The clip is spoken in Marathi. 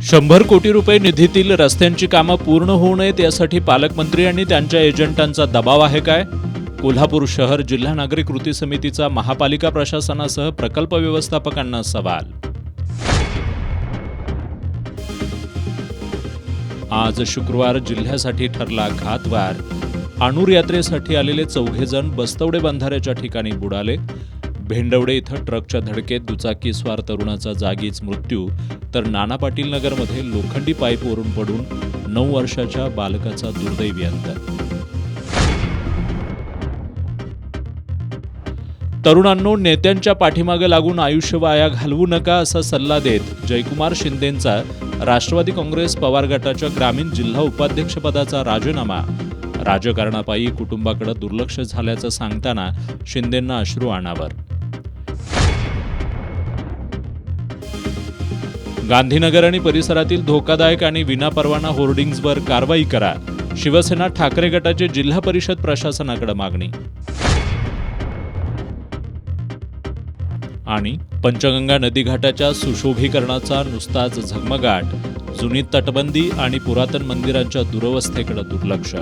100 कोटी रुपये निधीतील रस्त्यांची कामं पूर्ण होऊ नयेत यासाठी पालकमंत्री आणि त्यांच्या एजंटांचा दबाव आहे काय? कोल्हापूर शहर जिल्हा नागरी कृती समितीचा महापालिका प्रशासनासह प्रकल्प व्यवस्थापकांना सवाल. आज शुक्रवार जिल्ह्यासाठी ठरला घातवार. आणूर यात्रेसाठी आलेले 4 जण बस्तवडे बंधाऱ्याच्या ठिकाणी बुडाले. भेंडवडे इथं ट्रकच्या धडकेत दुचाकीस्वार तरुणाचा जागीच मृत्यू, तर नाना पाटील नगरमध्ये लोखंडी पाईपवरून पडून 9 वर्षाच्या बालकाचा दुर्दैवी अंत. तरुणांनो, नेत्यांच्या पाठीमागे लागून आयुष्य वाया घालवू नका असा सल्ला देत जयकुमार शिंदेंचा राष्ट्रवादी काँग्रेस पवार गटाच्या ग्रामीण जिल्हा उपाध्यक्षपदाचा राजीनामा. राजकारणापायी कुटुंबाकडे दुर्लक्ष झाल्याचं सांगताना शिंदेंना अश्रू अनावर. गांधीनगर आणि परिसरातील धोकादायक आणि विनापरवाना होर्डिंग्जवर कारवाई करा. शिवसेना ठाकरे गटाचे जिल्हा परिषद प्रशासनाकडे मागणी. आणि पंचगंगा नदीघाटाच्या सुशोभीकरणाचा नुसताच झगमगाट, जुनी तटबंदी आणि पुरातन मंदिरांच्या दुरवस्थेकडे दुर्लक्ष.